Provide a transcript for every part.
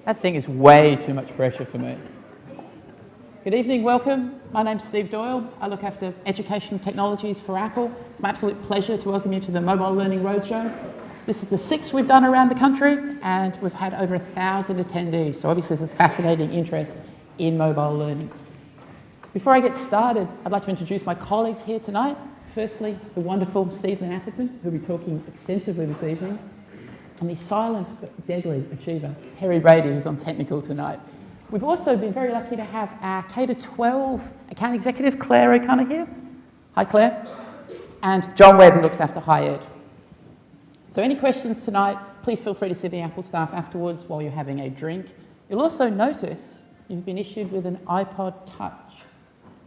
That thing is way too much pressure for me. Good evening, welcome. My name's Steve Doyle. I look after education technologies for Apple. It's my absolute pleasure to welcome you to the Mobile Learning Roadshow. This is the 6th we've done around the country, and we've had over 1,000 attendees. So obviously there's a fascinating interest in mobile learning. Before I get started, I'd like to introduce my colleagues here tonight. Firstly, the wonderful Stephen Atherton, who'll be talking extensively this evening, and the silent but deadly achiever, Terry Brady, who's on technical tonight. We've also been very lucky to have our K-12 account executive, Claire O'Connor, here. Hi, Claire. And John Webb, who looks after high ed. So any questions tonight, please feel free to see the Apple staff afterwards while you're having a drink. You'll also notice you've been issued with an iPod Touch,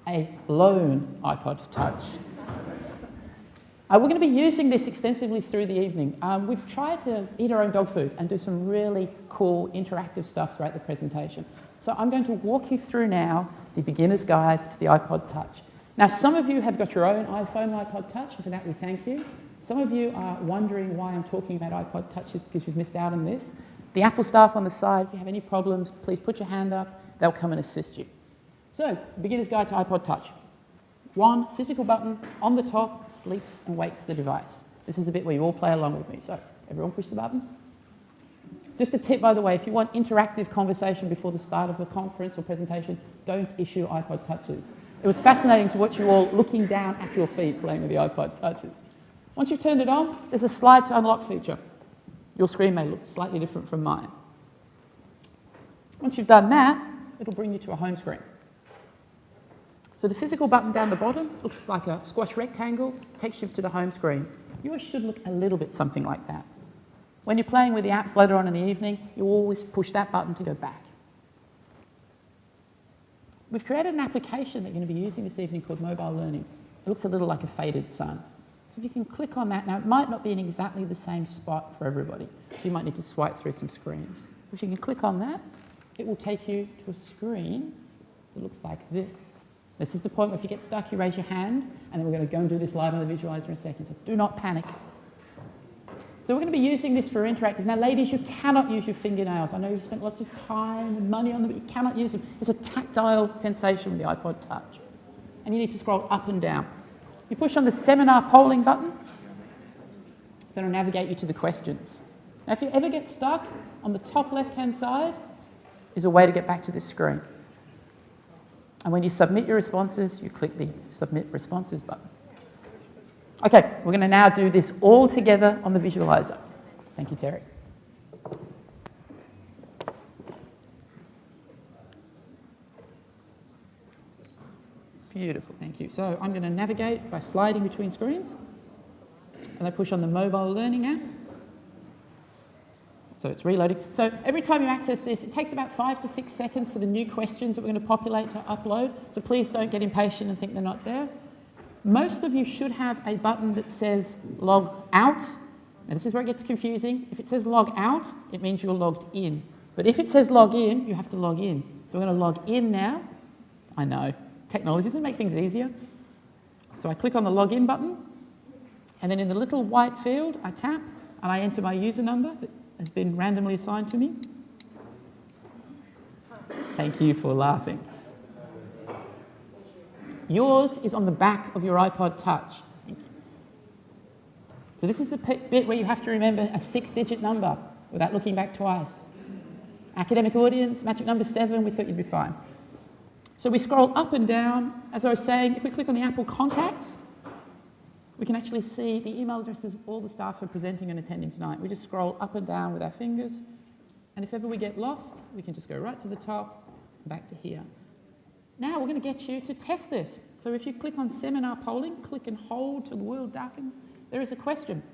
a lone iPod Touch. We're going to be using this extensively through the evening. We've tried to eat our own dog food and do some really cool interactive stuff throughout the presentation. So I'm going to walk you through now the beginner's guide to the iPod Touch. Now, some of you have got your own iPhone iPod Touch, and for that we thank you. Some of you are wondering why I'm talking about iPod Touches because you've missed out on this. The Apple staff on the side, if you have any problems, please put your hand up. They'll come and assist you. So, beginner's guide to iPod Touch. One physical button on the top sleeps and wakes the device. This is the bit where you all play along with me. So, everyone push the button. Just a tip, by the way, if you want interactive conversation before the start of a conference or presentation, don't issue iPod Touches. It was fascinating to watch you all looking down at your feet playing with the iPod Touches. Once you've turned it on, there's a slide to unlock feature. Your screen may look slightly different from mine. Once you've done that, it'll bring you to a home screen. So the physical button down the bottom looks like a squash rectangle, takes you to the home screen. Yours should look a little bit something like that. When you're playing with the apps later on in the evening, you always push that button to go back. We've created an application that you're going to be using this evening called Mobile Learning. It looks a little like a faded sun. So if you can click on that, now it might not be in exactly the same spot for everybody, so you might need to swipe through some screens. If you can click on that, it will take you to a screen that looks like this. This is the point where if you get stuck, you raise your hand, and then we're going to go and do this live on the visualizer in a second, so do not panic. So we're going to be using this for interactive. Now, ladies, you cannot use your fingernails. I know you've spent lots of time and money on them, but you cannot use them. It's a tactile sensation with the iPod Touch. And you need to scroll up and down. You push on the seminar polling button, then it'll navigate you to the questions. Now, if you ever get stuck, on the top left-hand side is a way to get back to this screen. And when you submit your responses, you click the Submit Responses button. Okay, we're going to now do this all together on the visualizer. Thank you, Terry. Beautiful, thank you. So I'm going to navigate by sliding between screens, and I push on the Mobile Learning app. So it's reloading. So every time you access this, it takes about 5 to 6 seconds for the new questions that we're going to populate to upload. So please don't get impatient and think they're not there. Most of you should have a button that says Log Out. Now this is where it gets confusing. If it says Log Out, it means you're logged in. But if it says Log In, you have to log in. So we're going to log in now. I know, technology doesn't make things easier. So I click on the Login button, and then in the little white field, I tap, and I enter my user number that has been randomly assigned to me. Thank you for laughing. Yours is on the back of your iPod Touch. Thank you. So this is the bit where you have to remember a 6-digit number without looking back twice. Academic audience, magic number 7, we thought you'd be fine. So we scroll up and down. As I was saying, if we click on the Apple Contacts, we can actually see the email addresses of all the staff who are presenting and attending tonight. We just scroll up and down with our fingers. And if ever we get lost, we can just go right to the top and back to here. Now we're going to get you to test this. So if you click on Seminar Polling, click and hold till the world darkens, there is a question.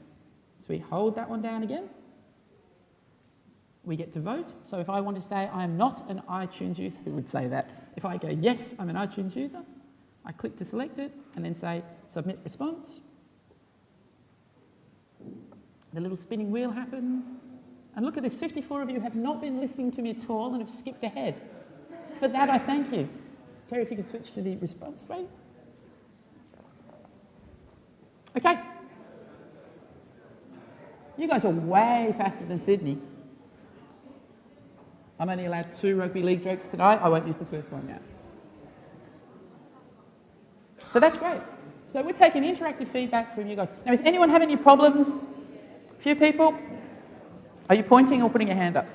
So we hold that one down again. We get to vote. So if I want to say I am not an iTunes user, who would say that? If I go, yes, I'm an iTunes user, I click to select it and then say Submit Response. The little spinning wheel happens. And look at this, 54 of you have not been listening to me at all and have skipped ahead. For that, I thank you. Terry, if you could switch to the response screen. Okay. You guys are way faster than Sydney. I'm only allowed 2 rugby league jokes tonight. I won't use the first one yet. So that's great. So we're taking interactive feedback from you guys. Now, does anyone have any problems? A few people? Are you pointing or putting your hand up?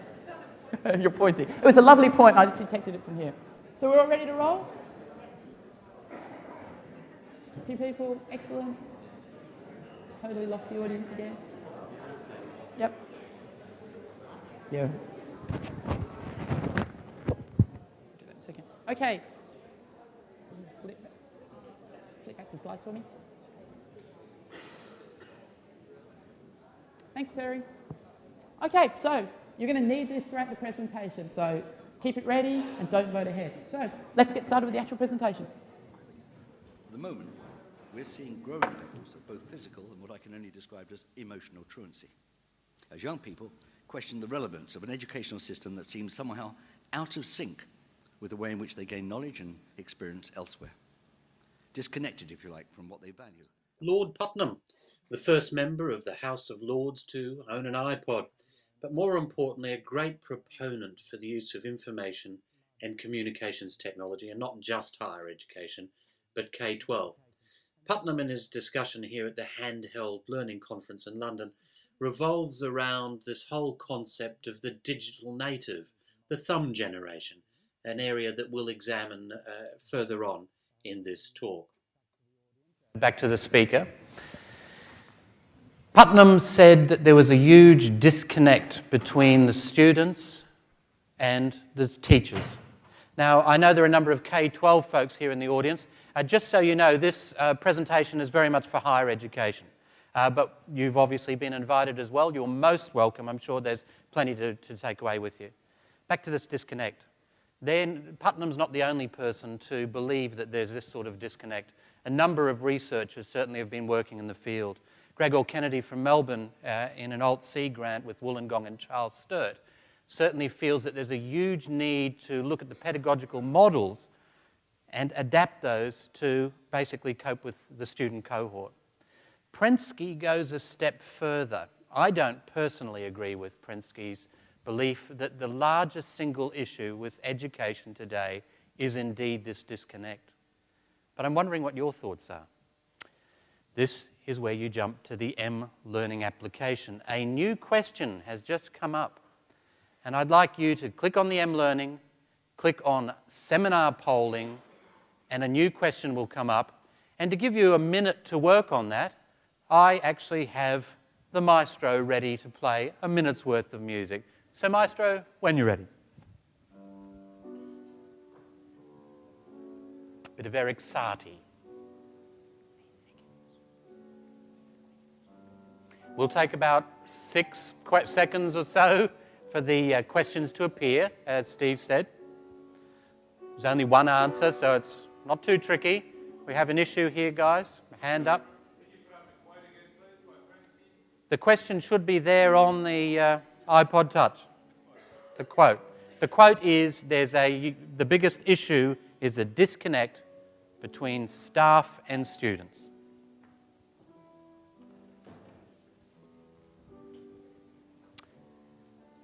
You're pointing. It was a lovely point. I detected it from here. So we're all ready to roll? A few people? Excellent. Totally lost the audience again. Yep. Yeah. Do that in a second. Okay. Flick back the slides for me. Thanks, Terry. Okay, so you're going to need this throughout the presentation, so keep it ready and don't vote ahead. So let's get started with the actual presentation. At the moment, we're seeing growing levels of both physical and what I can only describe as emotional truancy. As young people question the relevance of an educational system that seems somehow out of sync with the way in which they gain knowledge and experience elsewhere. Disconnected, if you like, from what they value. Lord Putnam, the first member of the House of Lords to own an iPod, but more importantly, a great proponent for the use of information and communications technology, and not just higher education, but K-12. Putnam, in his discussion here at the Handheld Learning Conference in London, revolves around this whole concept of the digital native, the thumb generation, an area that we'll examine further on in this talk. Back to the speaker. Putnam said that there was a huge disconnect between the students and the teachers. Now, I know there are a number of K-12 folks here in the audience. Just so you know, this presentation is very much for higher education. But you've obviously been invited as well. You're most welcome. I'm sure there's plenty to take away with you. Back to this disconnect. Then Putnam's not the only person to believe that there's this sort of disconnect. A number of researchers certainly have been working in the field. Gregor Kennedy from Melbourne in an Alt-C grant with Wollongong and Charles Sturt certainly feels that there's a huge need to look at the pedagogical models and adapt those to basically cope with the student cohort. Prensky goes a step further. I don't personally agree with Prensky's belief that the largest single issue with education today is indeed this disconnect. But I'm wondering what your thoughts are. This is where you jump to the M-learning application. A new question has just come up, and I'd like you to click on the M-learning, click on seminar polling, and a new question will come up. And to give you a minute to work on that, I actually have the maestro ready to play a minute's worth of music. So maestro, when you're ready. Bit of Eric Satie. We'll take about 6 seconds or so for the questions to appear, as Steve said. There's only one answer, so it's not too tricky. We have an issue here, guys. Hand up. The question should be there on the iPod Touch. The quote. The quote is, the biggest issue is a disconnect between staff and students.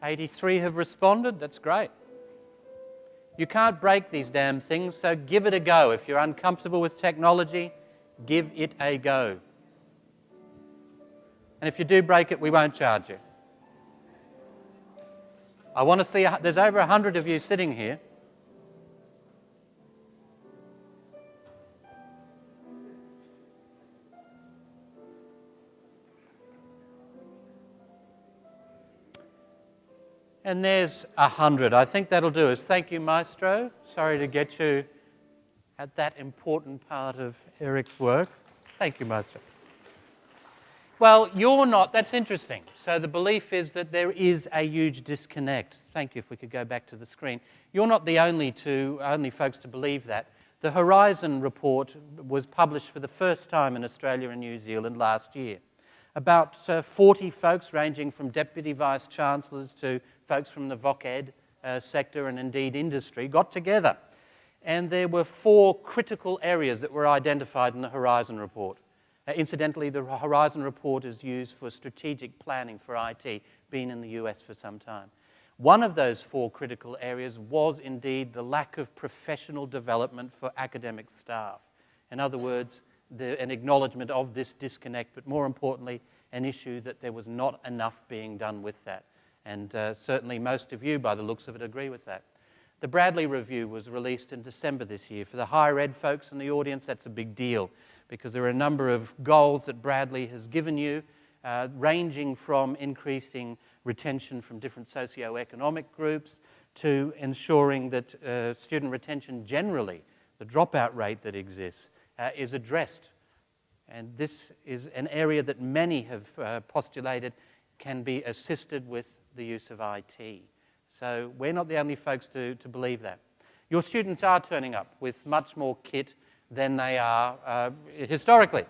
"83 have responded. That's great. You can't break these damn things, so give it a go. If you're uncomfortable with technology, give it a go. And if you do break it, we won't charge you." I want to see, there's over 100 of you sitting here. And there's 100. I think that'll do us. Thank you, Maestro. Sorry to get you at that important part of Eric's work. Thank you, Maestro. Well, you're not. That's interesting. So the belief is that there is a huge disconnect. Thank you. If we could go back to the screen. You're not the only folks to believe that. The Horizon report was published for the first time in Australia and New Zealand last year. About 40 folks, ranging from deputy vice-chancellors to folks from the voc ed sector and indeed industry, got together. And there were 4 critical areas that were identified in the Horizon report. Incidentally, the Horizon report is used for strategic planning for IT, been in the US for some time. One of those 4 critical areas was indeed the lack of professional development for academic staff. In other words, an acknowledgement of this disconnect, but more importantly, an issue that there was not enough being done with that. And certainly most of you, by the looks of it, agree with that. The Bradley Review was released in December this year. For the higher ed folks in the audience, that's a big deal because there are a number of goals that Bradley has given you, ranging from increasing retention from different socioeconomic groups to ensuring that student retention generally, the dropout rate that exists, is addressed. And this is an area that many have postulated can be assisted with the use of IT. So we're not the only folks to believe that. Your students are turning up with much more kit than they are historically.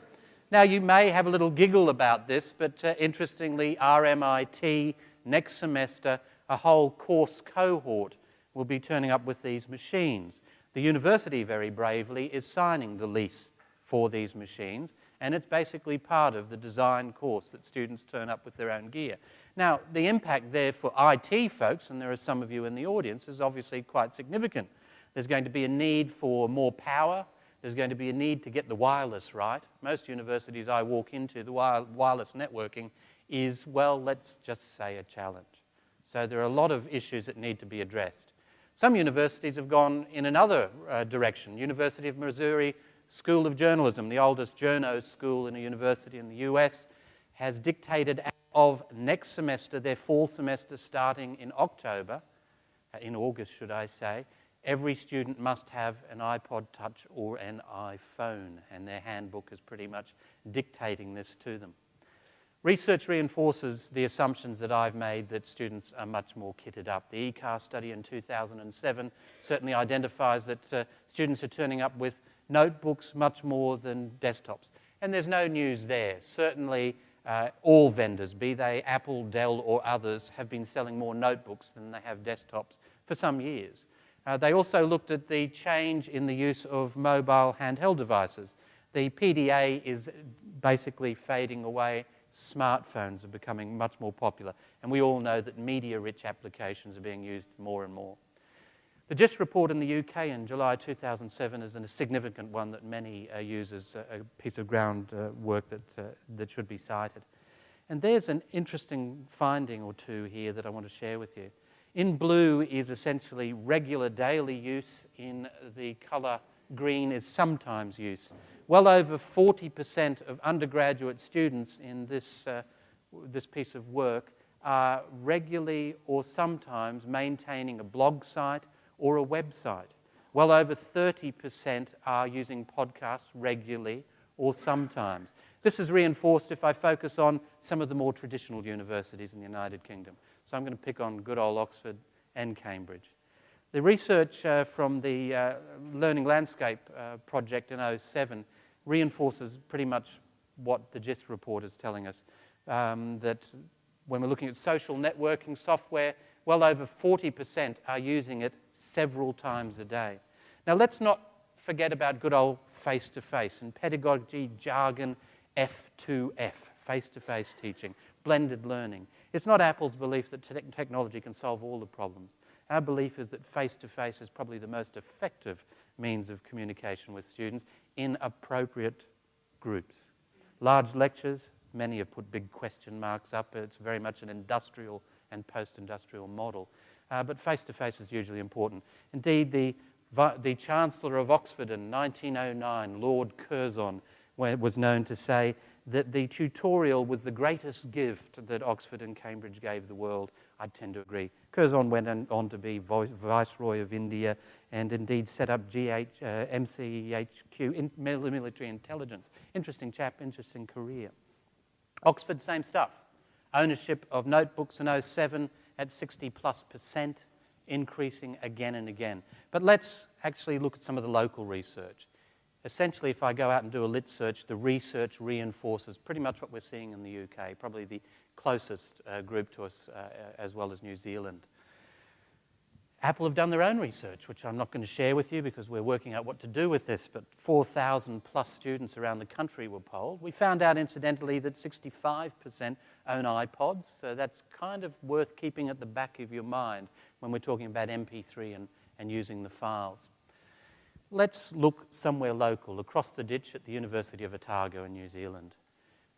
Now, you may have a little giggle about this, but interestingly, RMIT, next semester, a whole course cohort will be turning up with these machines. The university, very bravely, is signing the lease for these machines, and it's basically part of the design course that students turn up with their own gear. Now, the impact there for IT folks, and there are some of you in the audience, is obviously quite significant. There's going to be a need for more power. There's going to be a need to get the wireless right. Most universities I walk into, the wireless networking is, well, let's just say a challenge. So there are a lot of issues that need to be addressed. Some universities have gone in another direction. University of Missouri School of Journalism, the oldest journo school in a university in the US, has dictated as of next semester, their fall semester starting in October, in August should I say, every student must have an iPod Touch or an iPhone, and their handbook is pretty much dictating this to them. Research reinforces the assumptions that I've made that students are much more kitted up. The ECAR study in 2007 certainly identifies that students are turning up with notebooks much more than desktops. And there's no news there. Certainly all vendors, be they Apple, Dell or others, have been selling more notebooks than they have desktops for some years. They also looked at the change in the use of mobile handheld devices. The PDA is basically fading away. Smartphones are becoming much more popular. And we all know that media-rich applications are being used more and more. The GIST report in the UK in July 2007 is a significant one that many use as a piece of groundwork that should be cited. And there's an interesting finding or two here that I want to share with you. In blue is essentially regular daily use. In the colour green is sometimes use. Well over 40% of undergraduate students in this piece of work are regularly or sometimes maintaining a blog site or a website. Well over 30% are using podcasts regularly or sometimes. This is reinforced if I focus on some of the more traditional universities in the United Kingdom. So I'm going to pick on good old Oxford and Cambridge. The research from the Learning Landscape project in 2007 reinforces pretty much what the GIST report is telling us, that when we're looking at social networking software, well over 40% are using it several times a day. Now let's not forget about good old face-to-face and pedagogy jargon F2F, face-to-face teaching, blended learning. It's not Apple's belief that technology can solve all the problems. Our belief is that face-to-face is probably the most effective means of communication with students in appropriate groups. Large lectures, many have put big question marks up. It's very much an industrial and post-industrial model. But face-to-face is usually important. Indeed, the Chancellor of Oxford in 1909, Lord Curzon, was known to say that the tutorial was the greatest gift that Oxford and Cambridge gave the world. I tend to agree. Curzon went on to be Viceroy of India and indeed set up MCHQ, military intelligence. Interesting chap, interesting career. Oxford, same stuff. Ownership of notebooks in 2007 at 60+%, increasing again and again. But let's actually look at some of the local research. Essentially, if I go out and do a lit search, the research reinforces pretty much what we're seeing in the UK, probably the closest group to us as well as New Zealand. Apple have done their own research, which I'm not going to share with you because we're working out what to do with this, but 4,000 plus students around the country were polled. We found out, incidentally, that 65% own iPods, so that's kind of worth keeping at the back of your mind when we're talking about MP3 and using the files. Let's look somewhere local, across the ditch at the University of Otago in New Zealand.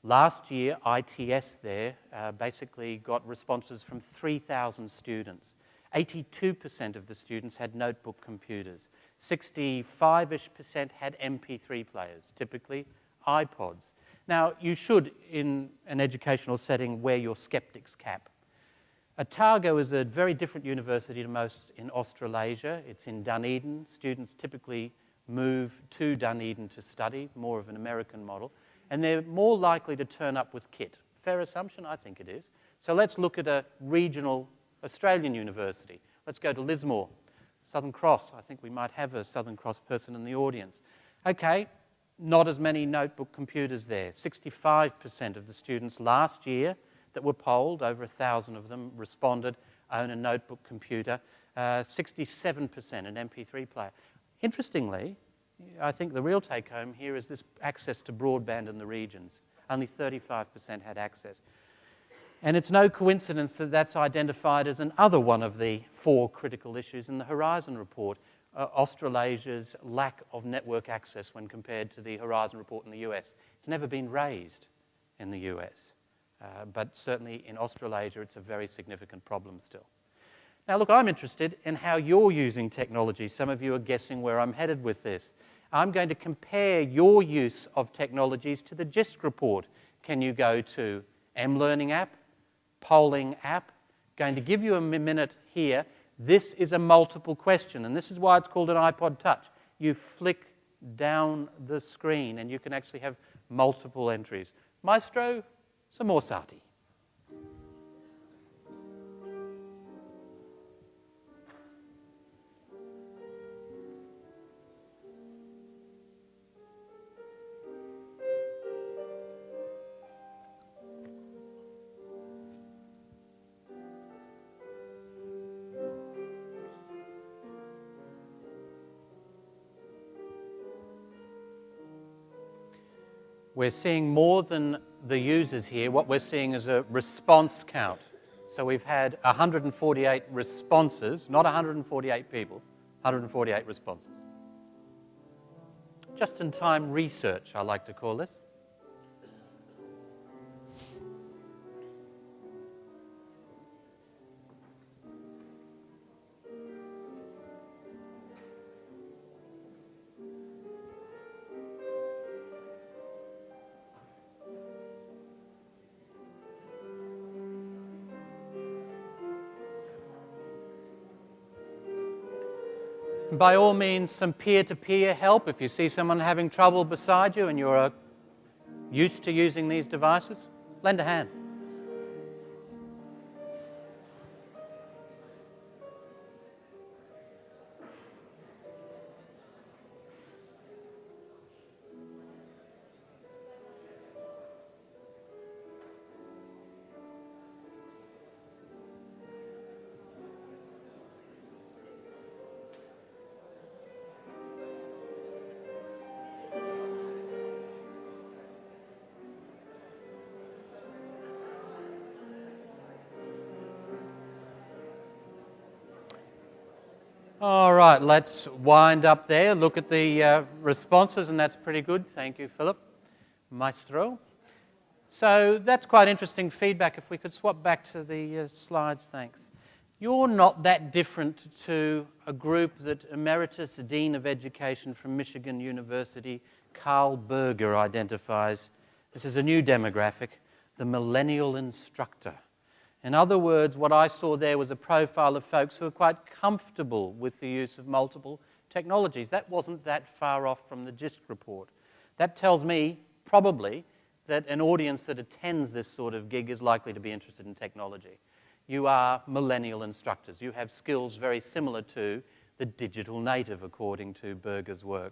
Last year, ITS there basically got responses from 3,000 students. 82% of the students had notebook computers. 65-ish% had MP3 players, typically iPods. Now, you should, in an educational setting, wear your skeptic's cap. Otago is a very different university to most in Australasia. It's in Dunedin. Students typically move to Dunedin to study, more of an American model, and they're more likely to turn up with kit. Fair assumption? I think it is. So let's look at a regional Australian university. Let's go to Lismore, Southern Cross. I think we might have a Southern Cross person in the audience. Okay, not as many notebook computers there. 65% of the students last year that were polled, over 1,000 of them responded, own a notebook computer. 67% an MP3 player. Interestingly, I think the real take-home here is this access to broadband in the regions. Only 35% had access. And it's no coincidence that that's identified as another one of the 4 critical issues in the Horizon report, Australasia's lack of network access when compared to the Horizon report in the US. It's never been raised in the US, but certainly in Australasia it's a very significant problem still. Now look, I'm interested in how you're using technology. Some of you are guessing where I'm headed with this. I'm going to compare your use of technologies to the GIST report. Can you go to M-Learning app? Polling app. Going to give you a minute here. This is a multiple question, and this is why it's called an iPod Touch. You flick down the screen, and you can actually have multiple entries. Maestro, some more Sati. We're seeing more than the users here. What we're seeing is a response count. So we've had 148 responses, not 148 people, 148 responses. Just-in-time research, I like to call this. By all means, some peer-to-peer help. If you see someone having trouble beside you and you're used to using these devices, lend a hand. All right, let's wind up there. Look at the responses, and that's pretty good. Thank you, Philip. Maestro. So that's quite interesting feedback. If we could swap back to the slides, thanks. You're not that different to a group that Emeritus Dean of Education from Michigan University, Carl Berger, identifies. This is a new demographic, the millennial instructor. In other words, what I saw there was a profile of folks who are quite comfortable with the use of multiple technologies. That wasn't that far off from the GIST report. That tells me, probably, that an audience that attends this sort of gig is likely to be interested in technology. You are millennial instructors. You have skills very similar to the digital native, according to Berger's work.